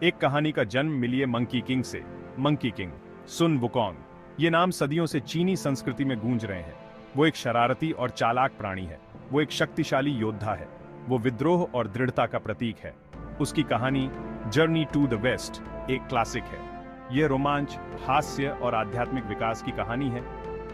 एक कहानी का जन्म मिलिए मंकी किंग से। मंकी किंग सुन वुकोंग, ये नाम सदियों से चीनी संस्कृति में गूंज रहे हैं। वो एक शरारती और चालाक प्राणी है। वो एक शक्तिशाली योद्धा है। वो विद्रोह और दृढ़ता का प्रतीक है। उसकी कहानी जर्नी टू द वेस्ट एक क्लासिक है। यह रोमांच, हास्य और आध्यात्मिक विकास की कहानी है।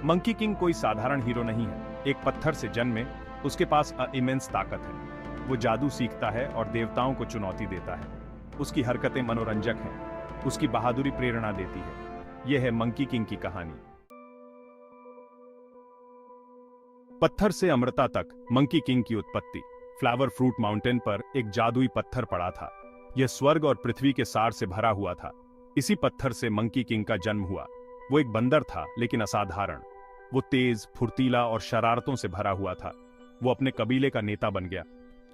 मंकी किंग कोई साधारण हीरो नहीं है। एक पत्थर से जन्मे, उसके पास इमेंस ताकत है। वो जादू सीखता है और देवताओं को चुनौती देता है। उसकी हरकतें मनोरंजक हैं। उसकी बहादुरी प्रेरणा देती है। यह है मंकी किंग की कहानी। पत्थर से अमरता तक मंकी किंग की उत्पत्ति। फ्लावर फ्रूट माउंटेन पर एक जादुई पत्थर पड़ा था। यह स्वर्ग और पृथ्वी के सार से भरा हुआ था। इसी पत्थर से मंकी किंग का जन्म हुआ। वो एक बंदर था, लेकिन असाधारण। वो तेज, फुर्तीला और शरारतों से भरा हुआ था। वो अपने कबीले का नेता बन गया,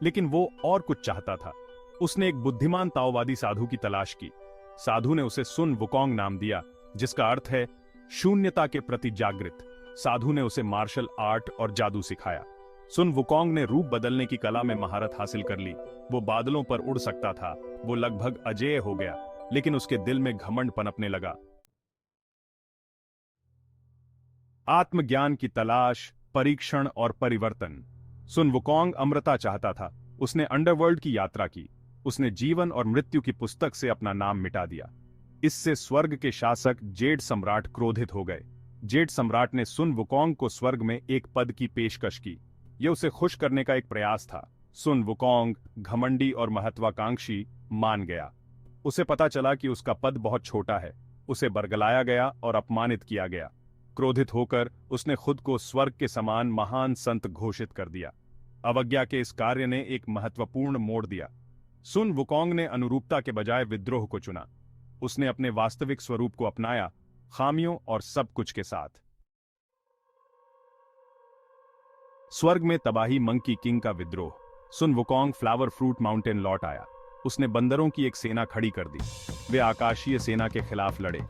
लेकिन वो और कुछ चाहता था। उसने एक बुद्धिमान ताओवादी साधु की तलाश की। साधु ने उसे सुन वुकोंग नाम दिया, जिसका अर्थ है शून्यता के प्रति जागृत। साधु ने उसे मार्शल आर्ट और जादू सिखाया। सुन वुकोंग ने रूप बदलने की कला में महारत हासिल कर ली। वो बादलों पर उड़ सकता था। वो लगभग अजेय हो गया, लेकिन उसके दिल में घमंड पनपने लगा। आत्मज्ञान की तलाश, परीक्षण और परिवर्तन। सुन वुकोंग अमरता चाहता था। उसने अंडरवर्ल्ड की यात्रा की। उसने जीवन और मृत्यु की पुस्तक से अपना नाम मिटा दिया। इससे स्वर्ग के शासक जेड सम्राट क्रोधित हो गए। जेड सम्राट ने सुन वुकोंग को स्वर्ग में एक पद की पेशकश की। यह उसे खुश करने का एक प्रयास था। सुन वुकोंग, घमंडी और महत्वाकांक्षी, मान गया। उसे पता चला कि उसका पद बहुत छोटा है। उसे बरगलाया गया और अपमानित किया गया। क्रोधित होकर उसने खुद को स्वर्ग के समान महान संत घोषित कर दिया। अवज्ञा के इस कार्य ने एक महत्वपूर्ण मोड़ दिया। सुन वुकोंग ने अनुरूपता के बजाय विद्रोह को चुना। उसने अपने वास्तविक स्वरूप को अपनाया, खामियों और सब कुछ के साथ। स्वर्ग में तबाही, मंकी किंग का विद्रोह। सुन वुकोंग फ्लावर फ्रूट माउंटेन लौट आया। उसने बंदरों की एक सेना खड़ी कर दी। वे आकाशीय सेना के खिलाफ लड़े।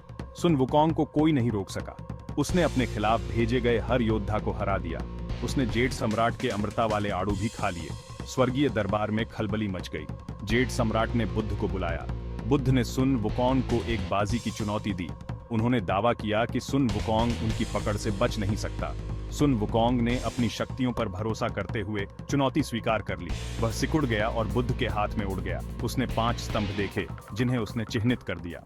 सुन वुकोंग को कोई नहीं रोक सका। उसने अपने खिलाफ भेजे गए हर योद्धा को हरा दिया। उसने जेड सम्राट के अमृता वाले आड़ू भी खा लिए। स्वर्गीय दरबार में खलबली मच गई। जेड सम्राट ने बुद्ध को बुलाया। बुद्ध ने सुन वुकोंग को एक बाजी की चुनौती दी। उन्होंने दावा किया कि सुन वुकोंग उनकी पकड़ से बच नहीं सकता। सुन वुकोंग ने अपनी शक्तियों पर भरोसा करते हुए चुनौती स्वीकार कर ली। वह सिकुड़ गया और बुद्ध के हाथ में उड़ गया। उसने 5 स्तंभ देखे, जिन्हें उसने चिह्नित कर दिया।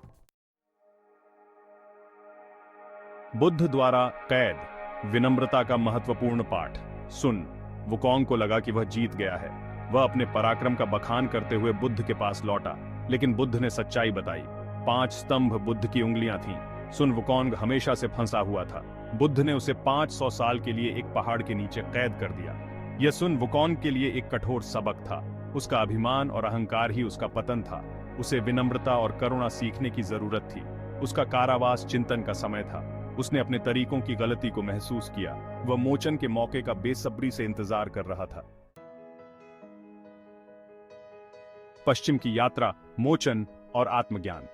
बुद्ध द्वारा कैद, विनम्रता का महत्वपूर्ण पाठ। सुन वुकोंग को लगा कि वह जीत गया है। वह अपने पराक्रम का बखान करते हुए बुद्ध के पास लौटा, लेकिन बुद्ध ने सच्चाई बताई। 5 स्तंभ बुद्ध की उंगलियां थीं। सुन वुकोंग हमेशा से फंसा हुआ था। बुद्ध ने उसे 500 साल के लिए एक पहाड़ के नीचे कैद कर दिया। यह सुन वुकोंग के लिए एक कठोर सबक था। उसका अभिमान और अहंकार ही उसका पतन था। उसे विनम्रता और करुणा सीखने की जरूरत थी। उसका कारावास चिंतन का समय था। उसने अपने तरीकों की गलती को महसूस किया। वह मोचन के मौके का बेसब्री से इंतजार कर रहा था। पश्चिम की यात्रा, मोचन और आत्मज्ञान।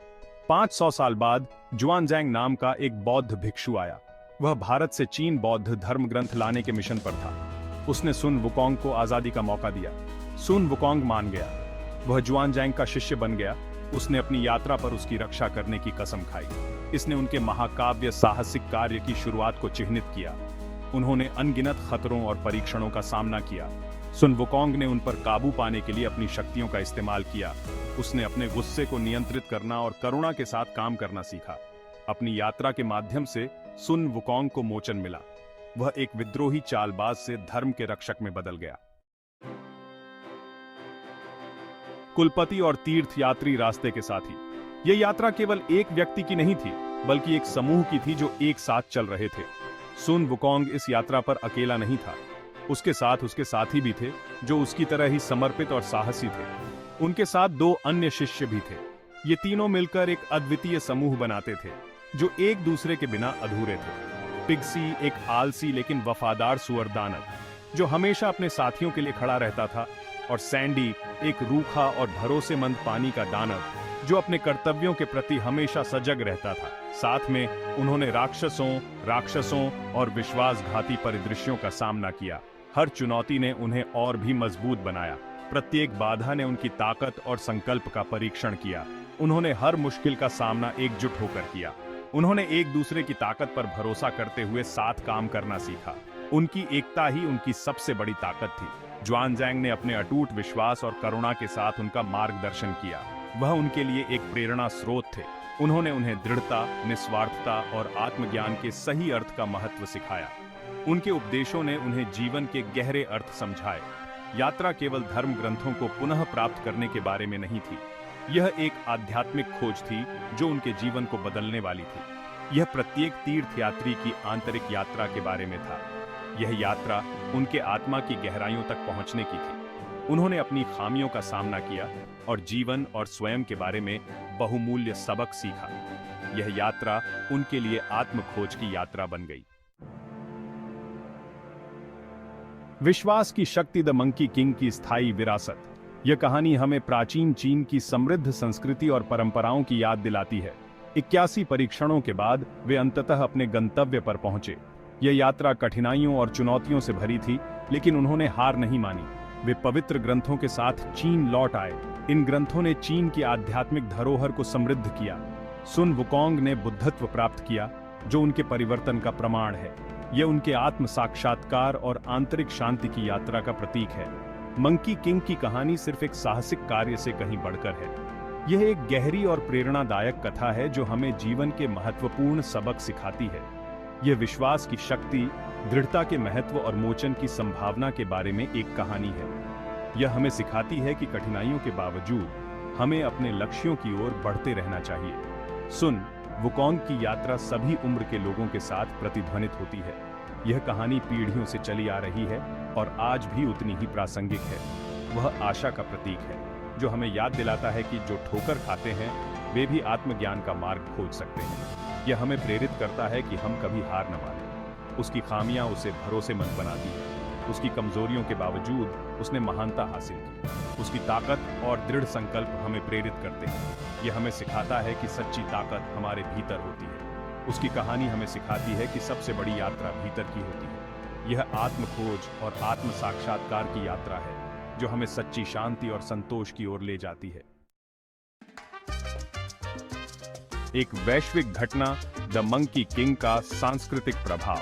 500 साल बाद जुआनजैंग नाम का एक बौद्ध भिक्षु आया। वह भारत से चीन बौद्ध धर्म ग्रंथ लाने के मिशन पर था। उसने सुन वुकोंग को आजादी का मौका दिया। सुन वुकोंग मान गया। वह जुआनजैंग का शिष्य बन गया। उसने अपनी यात्रा पर उसकी रक्षा करने की कसम खाई। इसने उनके महाकाव्य साहसिक कार्य की शुरुआत को चिह्नित किया। उन्होंने अनगिनत खतरों और परीक्षणों का सामना किया। सुन वुकोंग ने उन पर काबू पाने के लिए अपनी शक्तियों का इस्तेमाल किया। उसने अपने गुस्से को नियंत्रित करना और करुणा के साथ काम करना सीखा। अपनी यात्रा के माध्यम से सुन वुकोंग को मोचन मिला। वह एक विद्रोही चालबाज से धर्म के रक्षक में बदल गया। कुलपति और तीर्थयात्री रास्ते के साथी। यह यात्रा केवल एक व्यक्ति की नहीं थी, बल्कि एक समूह की थी जो एक साथ चल रहे थे। सुन वुकोंग इस यात्रा पर अकेला नहीं था। उसके साथ उसके साथी भी थे, जो उसकी तरह ही समर्पित और साहसी थे। उनके साथ 2 अन्य शिष्य भी थे। ये तीनों मिलकर एक अद्वितीय समूह बनाते थे, जो एक दूसरे के बिना अधूरे थे। पिग्सी एक आलसी लेकिन वफादार सुअर दानव, जो हमेशा अपने साथियों के लिए खड़ा रहता था, और सैंडी एक रूखा और भरोसेमंद पानी का दानव, जो अपने कर्तव्यों के प्रति हमेशा सजग रहता था। साथ में उन्होंने राक्षसों और विश्वासघाती परिदृश्यों का सामना किया। हर चुनौती ने उन्हें और भी मजबूत बनाया। प्रत्येक बाधा ने उनकी ताकत और संकल्प का परीक्षण किया। उन्होंने हर मुश्किल का सामना एकजुट होकर किया। उन्होंने एक दूसरे की ताकत पर भरोसा करते हुए साथ काम करना सीखा। उनकी एकता ही उनकी सबसे बड़ी ताकत थी। ज्वानज़ैंग ने अपने अटूट विश्वास और करुणा के साथ उनका मार्गदर्शन किया। वह उनके लिए एक प्रेरणा स्रोत थे। उन्होंने उन्हें दृढ़ता, निस्वार्थता और आत्मज्ञान के सही अर्थ का महत्व सिखाया। उनके उपदेशों ने उन्हें जीवन के गहरे अर्थ समझाए। यात्रा केवल धर्म ग्रंथों को पुनः प्राप्त करने के बारे में नहीं थी। यह एक आध्यात्मिक खोज थी जो उनके जीवन को बदलने वाली थी। यह प्रत्येक तीर्थयात्री की आंतरिक यात्रा के बारे में था। यह यात्रा उनके आत्मा की गहराइयों तक पहुंचने की थी। उन्होंने अपनी खामियों का सामना किया और जीवन और स्वयं के बारे में बहुमूल्य सबक सीखा। यह यात्रा उनके लिए आत्मखोज की यात्रा बन गई। विश्वास की शक्ति, द मंकी किंग की स्थायी विरासत। यह कहानी हमें प्राचीन चीन की समृद्ध संस्कृति और परंपराओं की याद दिलाती है। 81 परीक्षणों के बाद वे अंततः अपने गंतव्य पर पहुंचे। यह यात्रा कठिनाइयों और चुनौतियों से भरी थी, लेकिन उन्होंने हार नहीं मानी। वे पवित्र ग्रंथों के साथ चीन लौट आए। इन ग्रंथों ने चीन की आध्यात्मिक धरोहर को समृद्ध किया। सुन वुकोंग ने बुद्धत्व प्राप्त किया, जो उनके परिवर्तन का प्रमाण है। यह उनके आत्म साक्षात्कार और आंतरिक शांति की यात्रा का प्रतीक है। मंकी किंग की कहानी सिर्फ एक साहसिक कार्य से कहीं बढ़कर है। यह एक गहरी और प्रेरणादायक कथा है जो हमें जीवन के महत्वपूर्ण सबक सिखाती है। यह विश्वास की शक्ति, दृढ़ता के महत्व और मोचन की संभावना के बारे में एक कहानी है। यह हमें सिखाती है कि कठिनाइयों के बावजूद हमें अपने लक्ष्यों की ओर बढ़ते रहना चाहिए। सुन वुकोंग की यात्रा सभी उम्र के लोगों के साथ प्रतिध्वनित होती है। यह कहानी पीढ़ियों से चली आ रही है और आज भी उतनी ही प्रासंगिक है। वह आशा का प्रतीक है, जो हमें याद दिलाता है कि जो ठोकर खाते हैं वे भी आत्मज्ञान का मार्ग खोज सकते हैं। यह हमें प्रेरित करता है कि हम कभी हार न मानें। उसकी खामियां उसे भरोसेमंद बनाती हैं। उसकी कमजोरियों के बावजूद उसने महानता हासिल की। उसकी ताकत और दृढ़ संकल्प हमें प्रेरित करते हैं। यह हमें सिखाता है कि सच्ची ताकत हमारे भीतर होती है। उसकी कहानी हमें सिखाती है कि सबसे बड़ी यात्रा भीतर की होती है। यह आत्मखोज और आत्म साक्षात्कार की यात्रा है, जो हमें सच्ची शांति और संतोष की ओर ले जाती है। एक वैश्विक घटना, द मंकी किंग का सांस्कृतिक प्रभाव।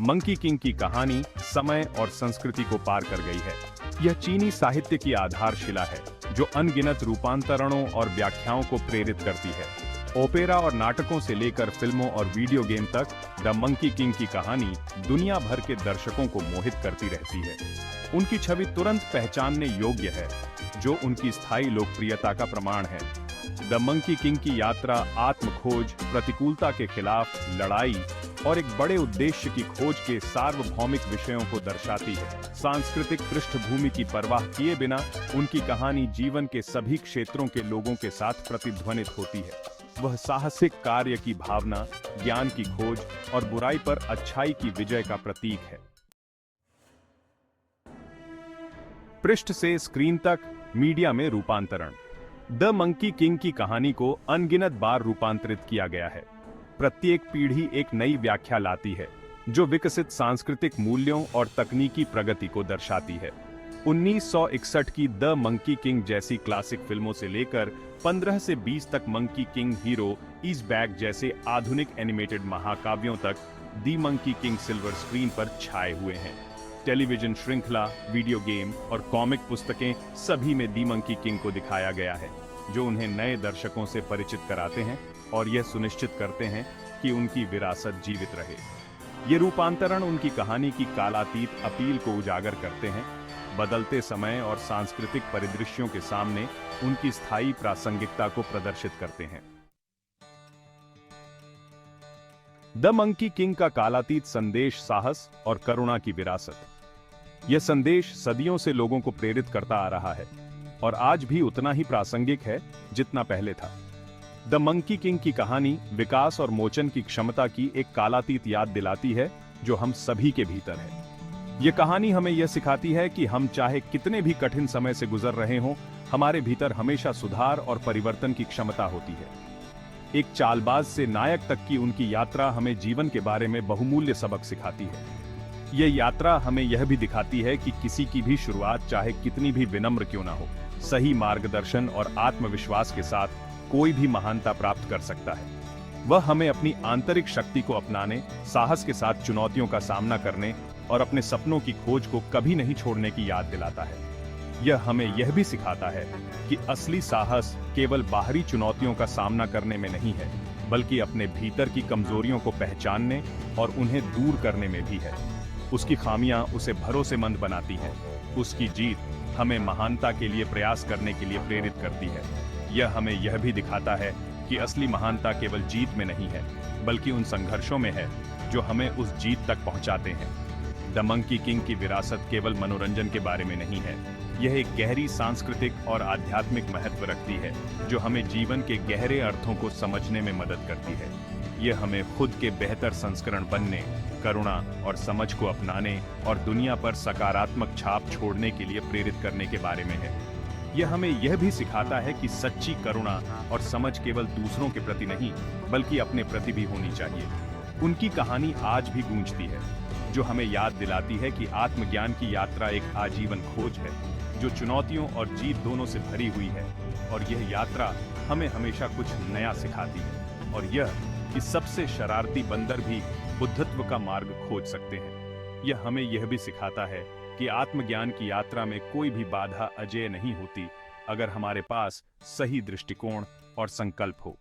मंकी किंग की कहानी समय और संस्कृति को पार कर गई है। यह चीनी साहित्य की आधारशिला है, जो अनगिनत रूपांतरणों और व्याख्याओं को प्रेरित करती है। ओपेरा और नाटकों से लेकर फिल्मों और वीडियो गेम तक, द मंकी किंग की कहानी दुनिया भर के दर्शकों को मोहित करती रहती है। उनकी छवि तुरंत पहचानने योग्य है, जो उनकी स्थायी लोकप्रियता का प्रमाण है। द मंकी किंग की यात्रा आत्मखोज, प्रतिकूलता के खिलाफ लड़ाई और एक बड़े उद्देश्य की खोज के सार्वभौमिक विषयों को दर्शाती है। सांस्कृतिक पृष्ठभूमि की परवाह किए बिना उनकी कहानी जीवन के सभी क्षेत्रों के लोगों के साथ प्रतिध्वनित होती है। वह साहसिक कार्य की भावना, ज्ञान की खोज और बुराई पर अच्छाई की विजय का प्रतीक है। पृष्ठ से स्क्रीन तक मीडिया में रूपांतरण। द मंकी किंग की कहानी को अनगिनत बार रूपांतरित किया गया है। प्रत्येक पीढ़ी एक नई व्याख्या लाती है, जो विकसित सांस्कृतिक मूल्यों और तकनीकी प्रगति को दर्शाती है। 1961 की द मंकी किंग जैसी क्लासिक फिल्मों से लेकर 15 से 20 तक monkey king hero is back जैसे आधुनिक एनिमेटेड महाकाव्यों तक the monkey king silver screen पर छाए हुए हैं। टेलीविजन श्रृंखला, वीडियो गेम और कॉमिक पुस्तकें सभी में द मंकी किंग को दिखाया गया है, जो उन्हें नए दर्शकों से परिचित कराते हैं और यह सुनिश्चित करते हैं कि उनकी विरासत जीवित रहे। ये रूपांतरण उनकी कहानी की कालातीत अपील को उजागर करते हैं, बदलते समय और सांस्कृतिक परिदृश्यों के सामने उनकी स्थायी प्रासंगिकता को प्रदर्शित करते हैं। द मंकी किंग का कालातीत संदेश साहस और करुणा की विरासत। यह संदेश सदियों से लोगों को प्रेरित करता आ रहा है और आज भी उतना ही प्रासंगिक है जितना पहले था। द मंकी किंग की कहानी विकास और मोचन की क्षमता की एक कालातीत याद दिलाती है, जो हम सभी के भीतर है। यह कहानी हमें यह सिखाती है कि हम चाहे कितने भी कठिन समय से गुजर रहे हों, हमारे भीतर हमेशा सुधार और परिवर्तन की क्षमता होती है। एक चालबाज से नायक तक की उनकी यात्रा हमें जीवन के बारे में बहुमूल्य सबक सिखाती है। यह यात्रा हमें यह भी दिखाती है कि किसी की भी शुरुआत चाहे कितनी भी विनम्र क्यों ना हो, सही मार्गदर्शन और आत्मविश्वास के साथ कोई भी महानता प्राप्त कर सकता है। वह हमें अपनी आंतरिक शक्ति को अपनाने, साहस के साथ चुनौतियों का सामना करने और अपने सपनों की खोज को कभी नहीं छोड़ने की याद दिलाता है। यह हमें यह भी सिखाता है कि असली साहस केवल बाहरी चुनौतियों का सामना करने में नहीं है, बल्कि अपने भीतर की कमजोरियों को पहचानने और उन्हें दूर करने में भी है। उसकी खामियां उसे भरोसेमंद बनाती हैं। उसकी जीत हमें महानता के लिए प्रयास करने के लिए प्रेरित करती है। यह हमें यह भी दिखाता है कि असली महानता केवल जीत में नहीं है, बल्कि उन संघर्षों में है जो हमें उस जीत तक पहुंचाते हैं। द मंकी किंग की विरासत केवल मनोरंजन के बारे में नहीं है, यह एक गहरी सांस्कृतिक और आध्यात्मिक महत्व रखती है जो हमें जीवन के गहरे अर्थों को समझने में मदद करती है। यह हमें खुद के बेहतर संस्करण बनने, करुणा और समझ को अपनाने और दुनिया पर सकारात्मक छाप छोड़ने के लिए प्रेरित करने के बारे में है। यह हमें यह भी सिखाता है कि सच्ची करुणा और समझ केवल दूसरों के प्रति नहीं, बल्कि अपने प्रति भी होनी चाहिए। उनकी कहानी आज भी गूंजती है, जो हमें याद दिलाती है कि आत्मज्ञान की यात्रा एक आजीवन खोज है, जो चुनौतियों और जीत दोनों से भरी हुई है। और यह यात्रा हमें हमेशा कुछ नया सिखाती है, और यह कि सबसे शरारती बंदर भी बुद्धत्व का मार्ग खोज सकते हैं। यह हमें यह भी सिखाता है कि आत्मज्ञान की यात्रा में कोई भी बाधा अजेय नहीं होती, अगर हमारे पास सही दृष्टिकोण और संकल्प हो।